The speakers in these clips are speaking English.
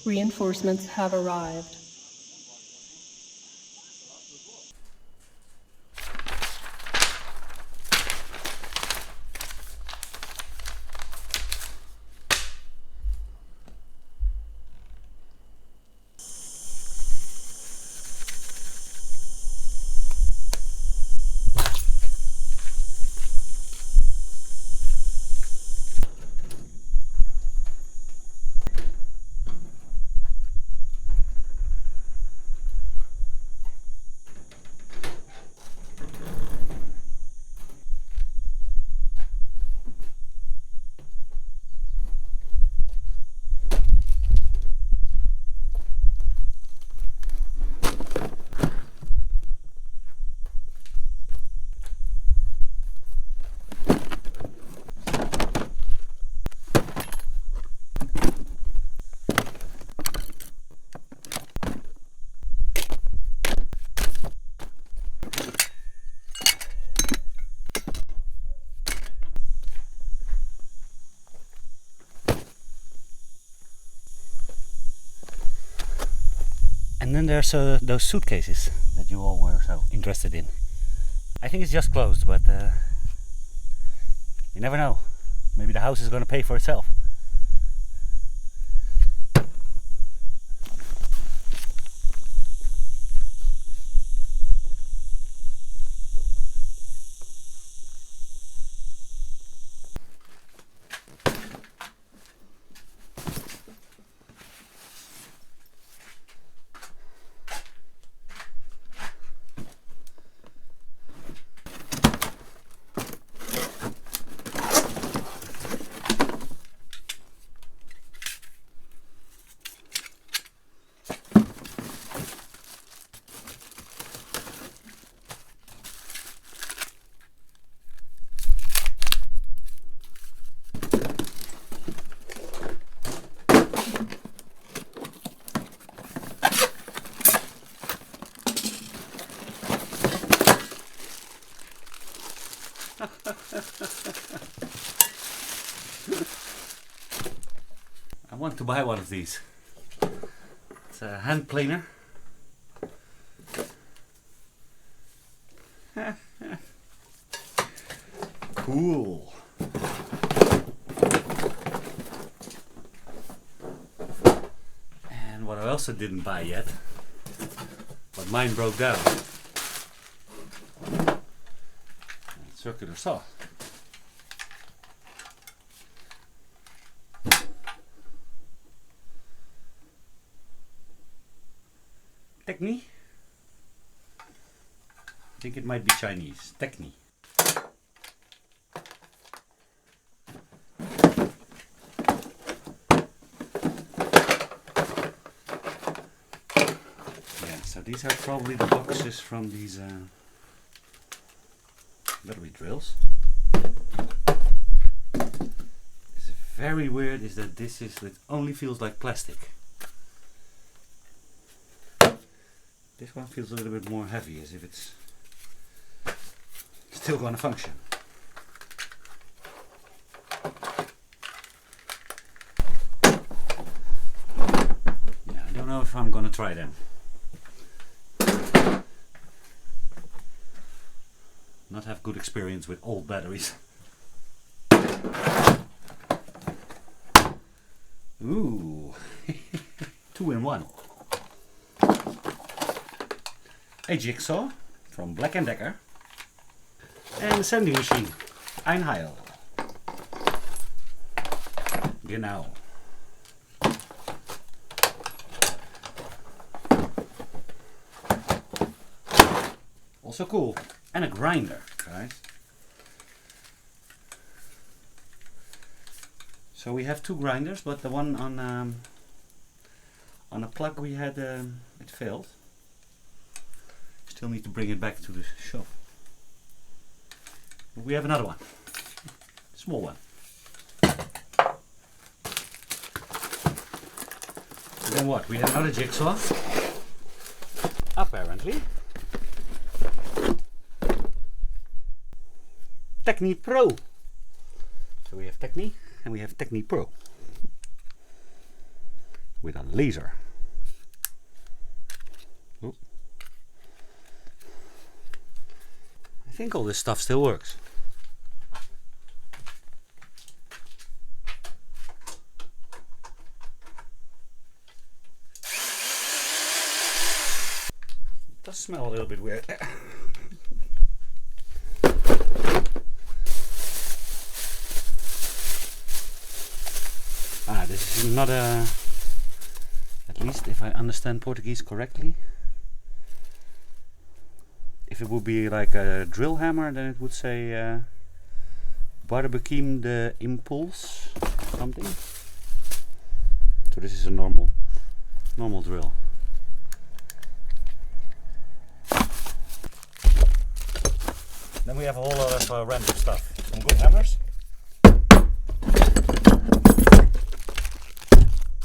Reinforcements have arrived. And then there's those suitcases that you all were so interested in. I think it's just closed, but you never know. Maybe the house is going to pay for itself. I want to buy one of these. It's a hand planer. Cool. And what I also didn't buy yet, but mine broke down. Circular saw. Techni? I think it might be Chinese. Techni. Yeah, so these are probably the boxes from these battery drills. It's very weird is that this is, it only feels like plastic. This one feels a little bit more heavy, as if it's still going to function. Yeah, I don't know if I'm going to try them. Not have good experience with old batteries. Ooh, 2 in 1. A jigsaw from Black & Decker and a sanding machine, ein Heil. Genau. Also cool. And a grinder, guys. So we have 2 grinders, but the one on a plug we had, it failed. Still need to bring it back to the shop. But we have another one, small one. And then what? We have another jigsaw. Apparently. Techni Pro. So we have Techni and we have Techni Pro. with a laser. Oop. I think all this stuff still works. It does smell a little bit weird. This is not a, at least if I understand Portuguese correctly, if it would be like a drill hammer, then it would say barbecue de impulse something. So this is a normal drill. Then we have a whole lot of random stuff. Some good hammers.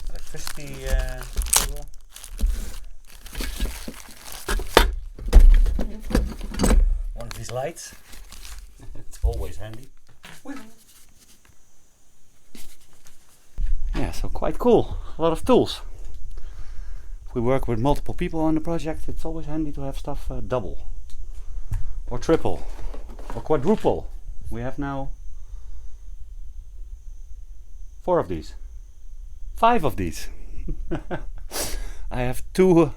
Electricity cable. One of these lights. It's always handy. Yeah, so quite cool. A lot of tools. If we work with multiple people on the project, it's always handy to have stuff double or triple or quadruple. We have now 4 of these. 5 of these. I have 2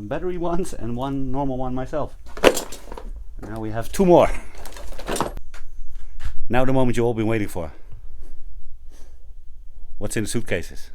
battery ones and 1 normal one myself. And now we have 2 more. Now the moment you've all been waiting for. What's in the suitcases?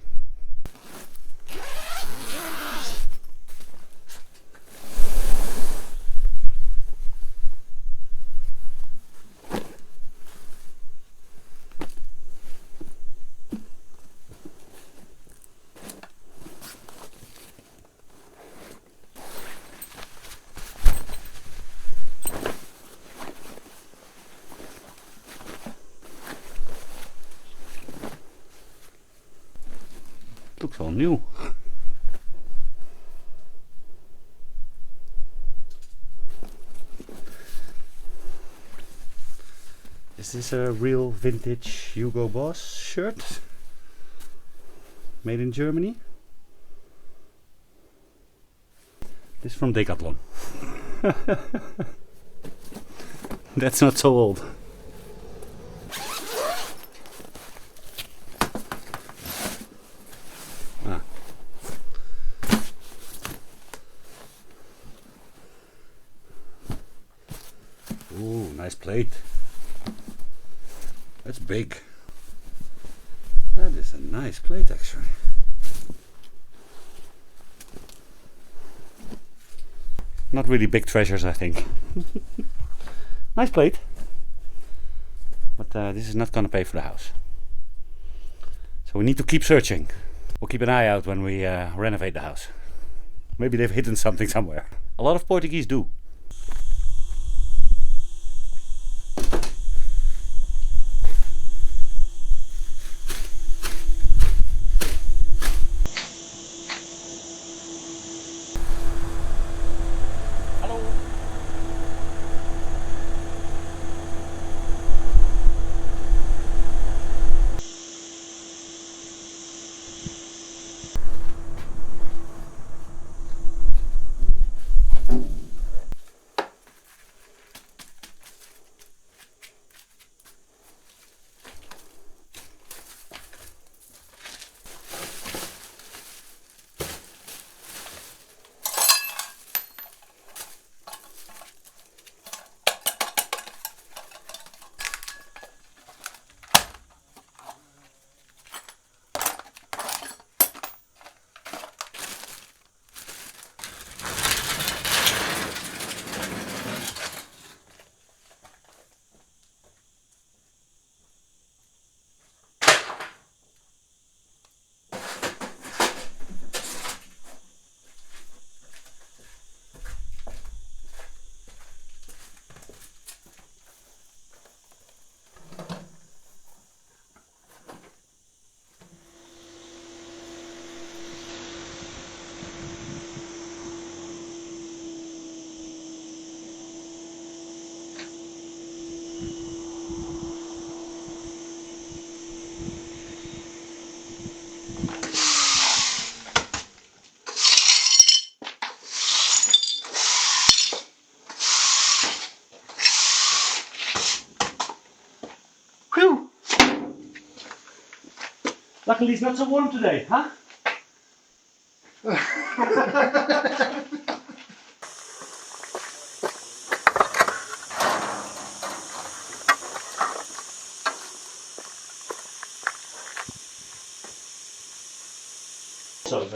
Looks all new. Is this a real vintage Hugo Boss shirt? Made in Germany? This is from Decathlon. That's not so old. Ooh, nice plate. That's big. That is a nice plate actually. Not really big treasures, I think. Nice plate. But this is not gonna pay for the house. So we need to keep searching. We'll keep an eye out when we renovate the house. Maybe they've hidden something somewhere. A lot of Portuguese do. Luckily it's not so warm today, huh? So,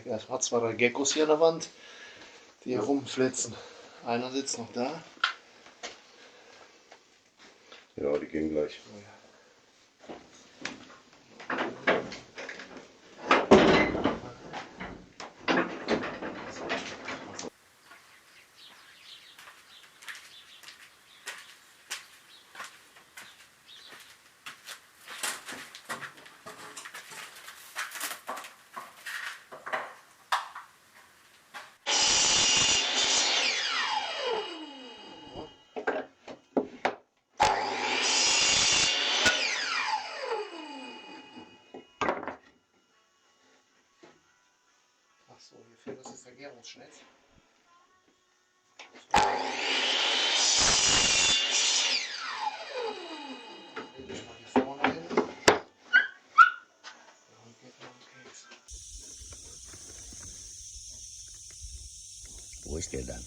Erst hat zwar Geckos hier an der Wand, die hier rumflitzen. Einer sitzt noch da. Ja, die gehen gleich. Achso, hier fehlt uns das Vergärungsschnitt. Leg ich mal hier vorne hin. Und geht noch ein Keks. Wo ist der dann?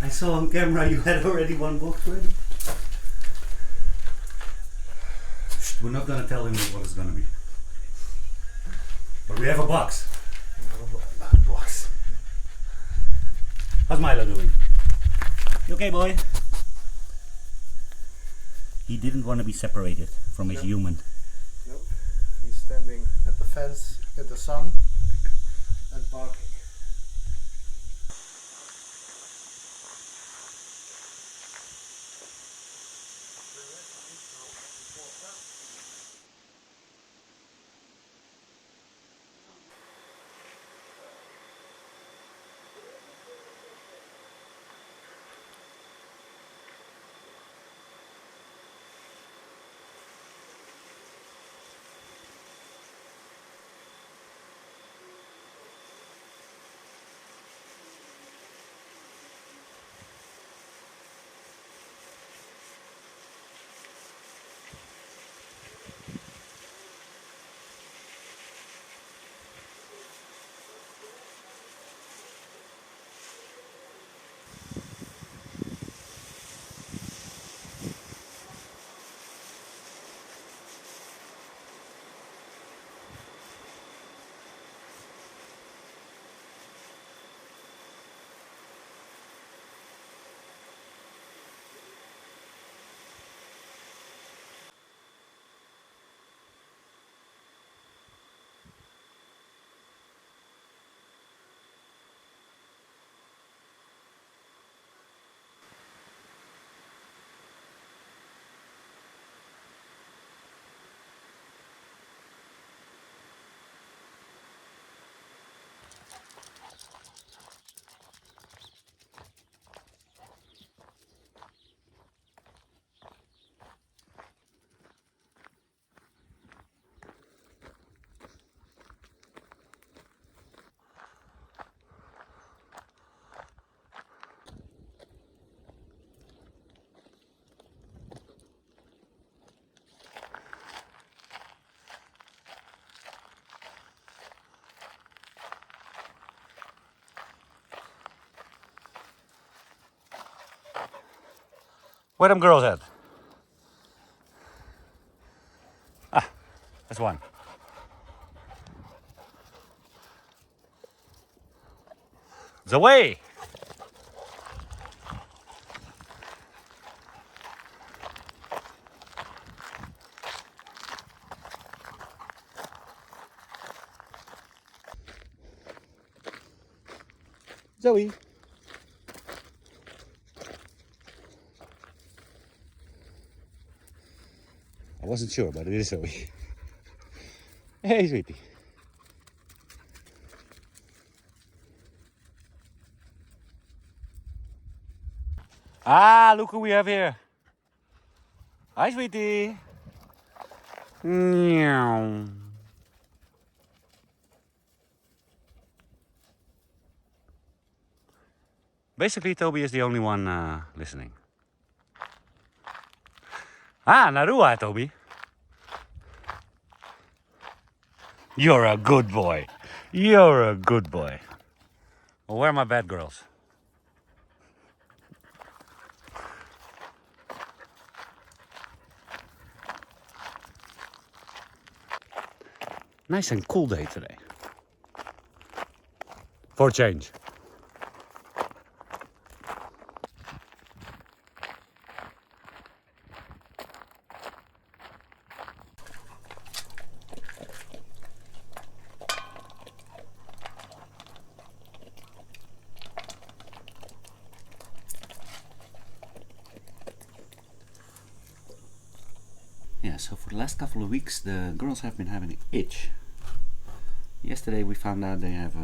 I saw on camera you had already one box ready. We're not gonna tell him what it's gonna be. But we have a box. Box. How's Milo doing? You okay, boy? He didn't want to be separated from his human. Nope. He's standing at the fence in the sun and barking. Where them girls at? Ah, there's one. Zoe! Zoe! I wasn't sure, but it is Zoe. Hey, sweetie. Ah, look who we have here. Hi, sweetie. Meow. Basically, Toby is the only one listening. Ah, Narua, Toby. You're a good boy. You're a good boy. Well, where are my bad girls? Nice and cool day today. For a change. Yeah, so for the last couple of weeks the girls have been having an itch. Yesterday we found out they have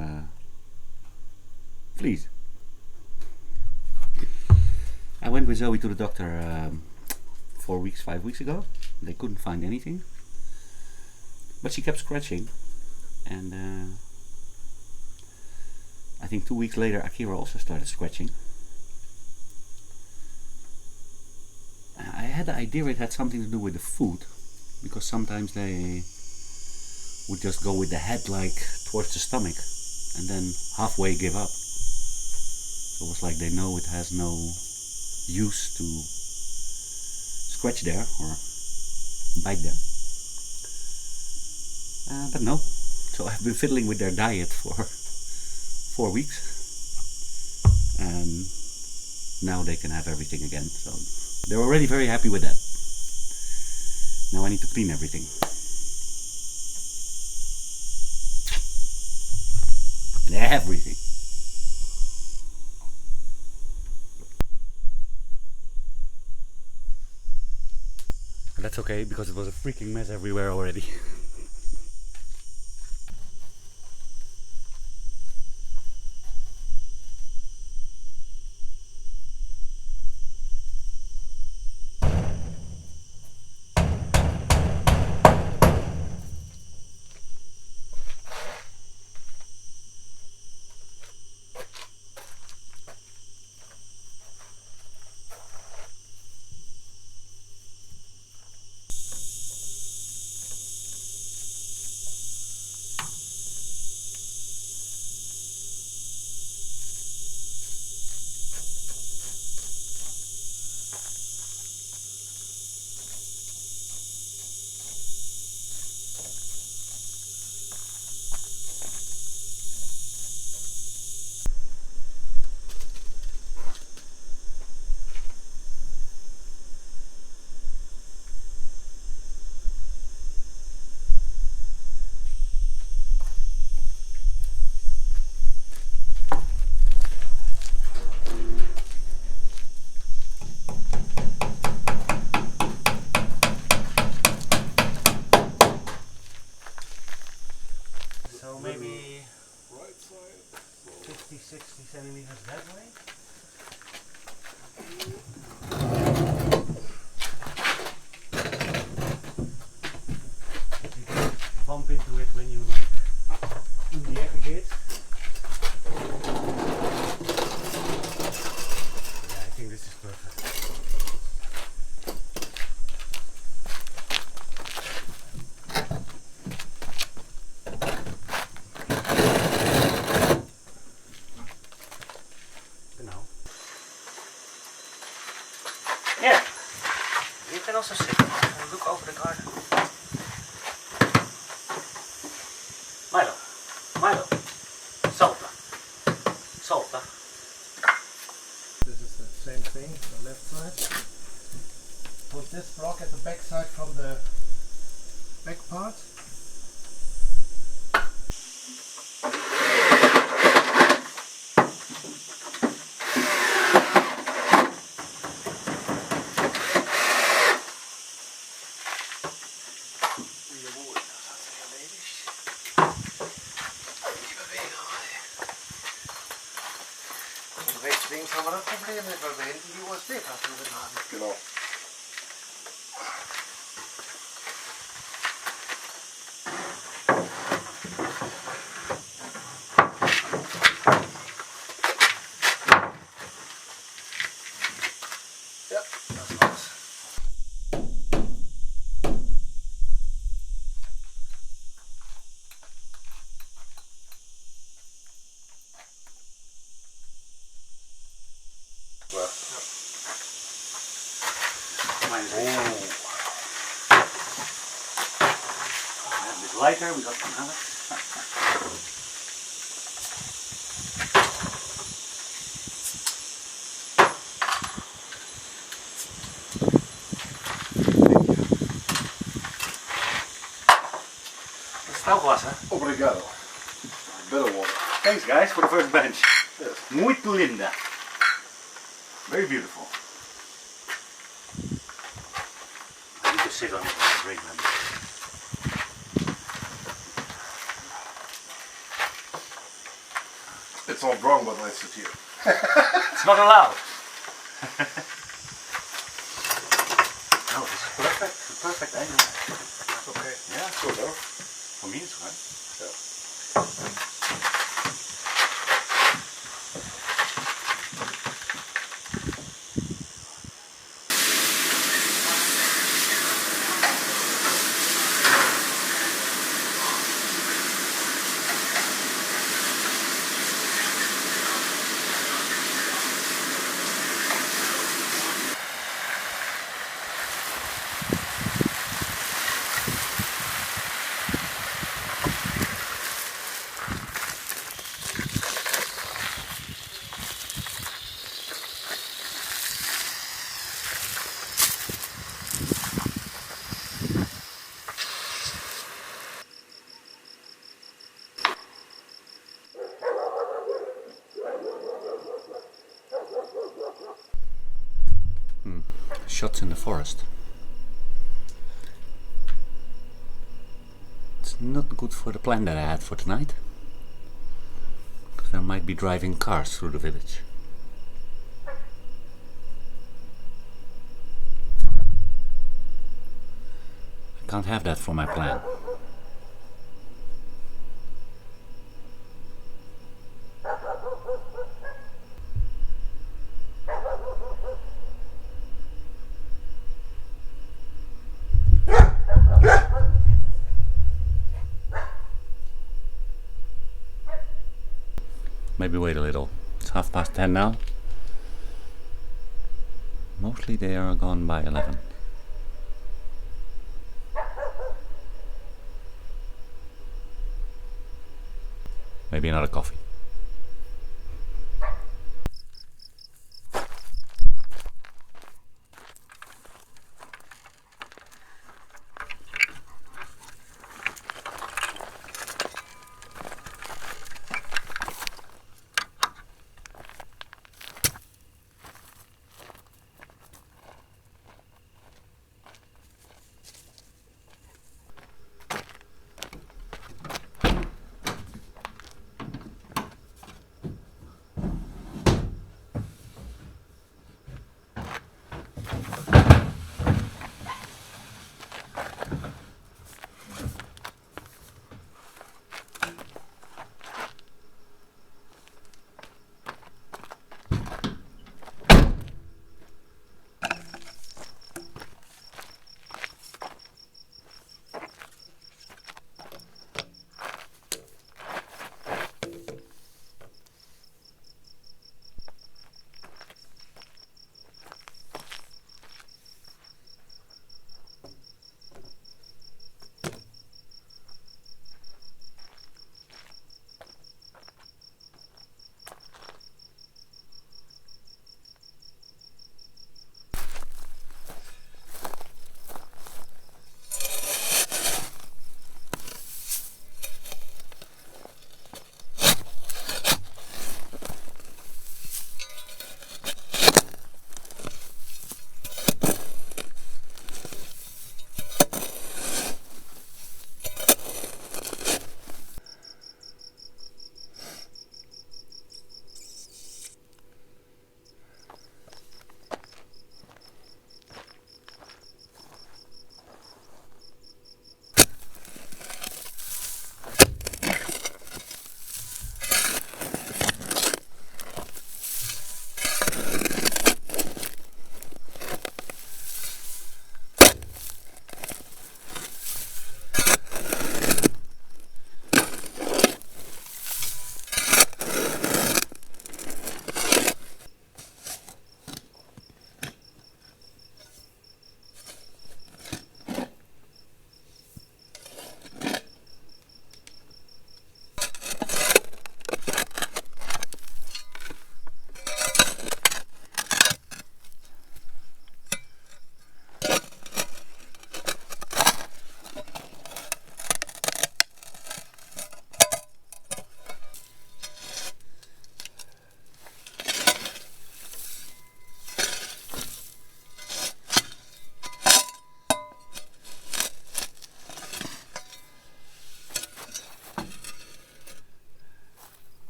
fleas. I went with Zoe to the doctor 4 weeks, 5 weeks ago. They couldn't find anything. But she kept scratching. And I think 2 weeks later Akira also started scratching. I had the idea it had something to do with the food, because sometimes they would just go with the head like towards the stomach and then halfway give up. So it was like they know it has no use to scratch there or bite there. But no, so I've been fiddling with their diet for 4 weeks and now they can have everything again. So they're already very happy with that. Now I need to clean everything. Everything. And that's okay, because it was a freaking mess everywhere already. So maybe 50, 60 centimeters that way. You can bump into it when you do the aggregate. Yeah, I think this is perfect. also sit and look over the garden. Milo, Milo, salta, salta. This is the same thing, the left side. Put this block at the back side from the back part. Rechts, links haben wir das Problem nicht, weil wir hinten die USB-Platte drin haben. Genau. Ja, das war's. Mine is a bit lighter, we got some Alex. Stelglassen. Obrigado. Better water. Thanks guys for the first bench. Yes. Muito linda. Very beautiful. I need to sit on it and drink them. It's all wrong, but I sit here. It's not allowed. No, this is perfect. The perfect angle. Okay. Yeah, Goed hoor. for me it's right. Ja. Shots in the forest. It's not good for the plan that I had for tonight. Because I might be driving cars through the village. I can't have that for my plan. Maybe wait a little. It's 10:30 now. Mostly they are gone by 11. Maybe another coffee.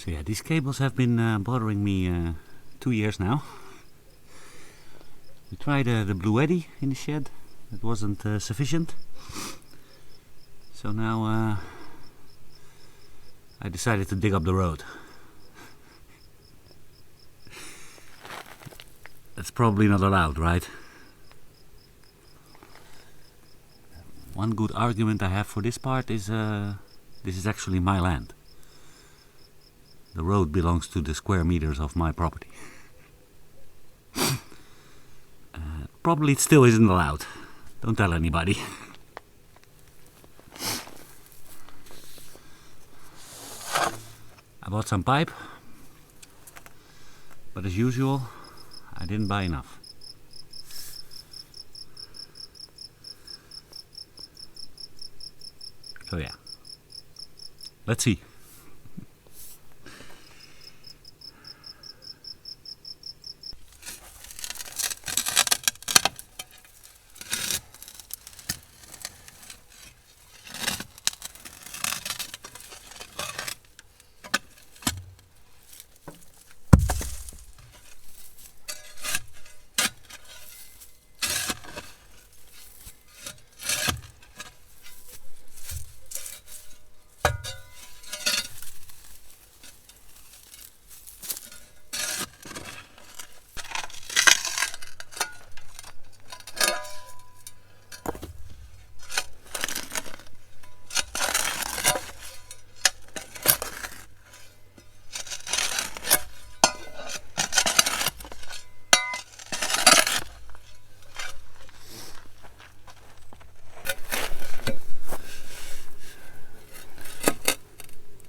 So yeah, these cables have been bothering me 2 years now. We tried the Blue Eddy in the shed. It wasn't sufficient. So now I decided to dig up the road. That's probably not allowed, right? One good argument I have for this part is this is actually my land. The road belongs to the square meters of my property. Probably it still isn't allowed. Don't tell anybody. I bought some pipe, but as usual, I didn't buy enough. So yeah, let's see.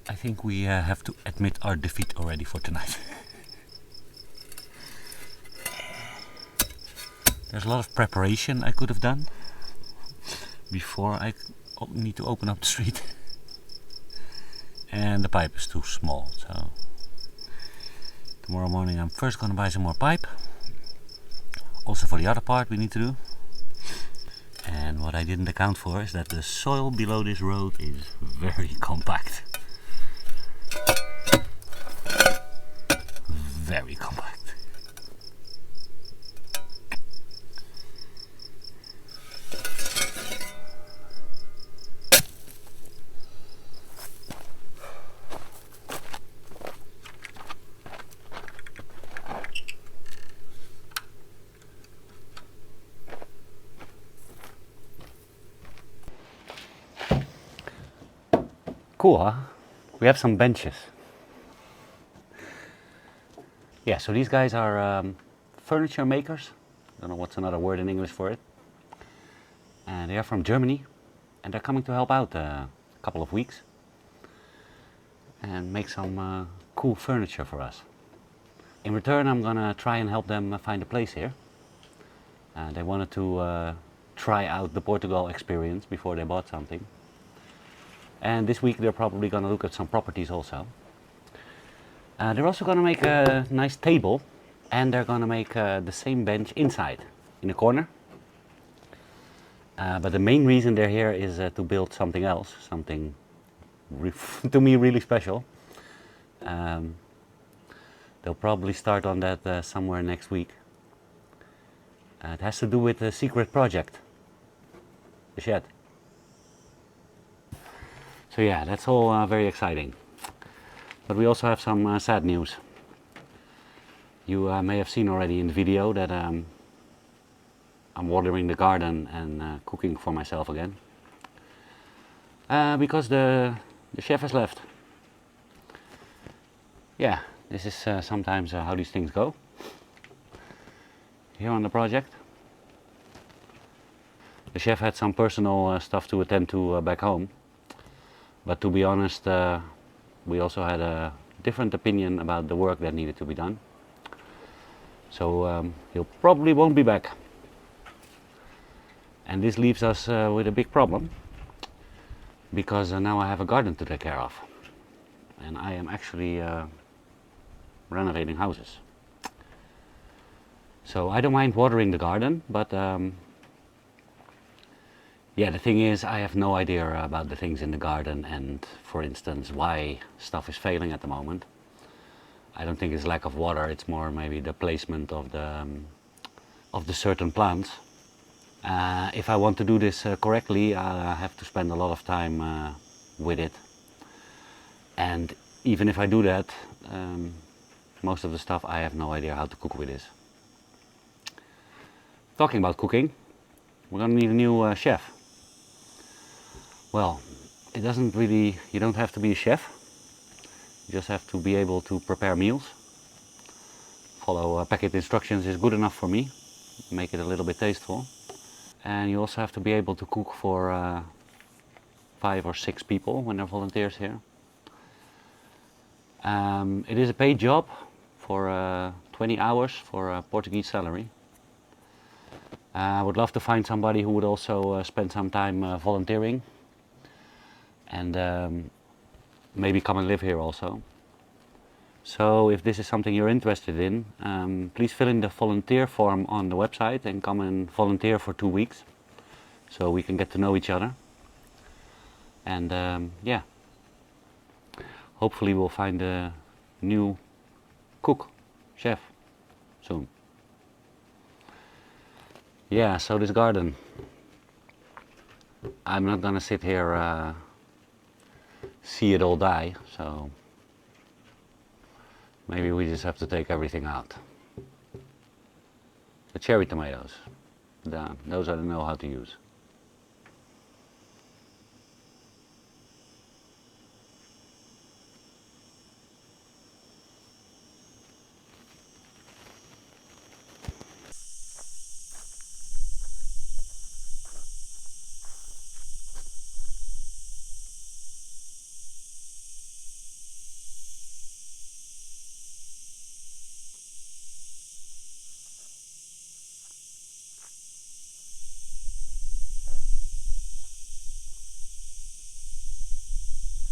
I think we have to admit our defeat already for tonight. There's a lot of preparation I could have done before I need to open up the street. And the pipe is too small, so tomorrow morning I'm first gonna buy some more pipe. Also for the other part we need to do. And what I didn't account for is that the soil below this road is very compact. Very compact. Cool, huh? We have some benches. Yeah, so these guys are furniture makers. I don't know what's another word in English for it. And they are from Germany, and they're coming to help out a couple of weeks and make some cool furniture for us. In return, I'm gonna try and help them find a place here. They wanted to try out the Portugal experience before they bought something. And this week they're probably gonna look at some properties also. They're also going to make a nice table, and they're going to make the same bench inside, in the corner. But the main reason they're here is to build something else, something to me really special. They'll probably start on that somewhere next week. It has to do with a secret project, the shed. So yeah, that's all very exciting. But we also have some sad news. You may have seen already in the video that I'm watering the garden and cooking for myself again. Because the chef has left. Yeah, this is sometimes how these things go. Here on the project. The chef had some personal stuff to attend to back home. But to be honest, we also had a different opinion about the work that needed to be done. So he probably won't be back. And this leaves us with a big problem. Because now I have a garden to take care of. And I am actually renovating houses. So I don't mind watering the garden, but yeah, the thing is, I have no idea about the things in the garden and, for instance, why stuff is failing at the moment. I don't think it's lack of water, it's more maybe the placement of the certain plants. If I want to do this correctly, I have to spend a lot of time with it. And even if I do that, most of the stuff I have no idea how to cook with this. Talking about cooking, we're gonna need a new chef. Well, it doesn't really, you don't have to be a chef. You just have to be able to prepare meals. Follow packet instructions is good enough for me. Make it a little bit tasteful. And you also have to be able to cook for 5 or 6 people when they're volunteers here. It is a paid job for 20 hours for a Portuguese salary. I would love to find somebody who would also spend some time volunteering and maybe come and live here also. So if this is something you're interested in, please fill in the volunteer form on the website and come and volunteer for 2 weeks so we can get to know each other. And yeah, hopefully we'll find a new cook, chef, soon. Yeah, so this garden, I'm not gonna sit here see it all die, so maybe we just have to take everything out. The cherry tomatoes, those I don't know how to use.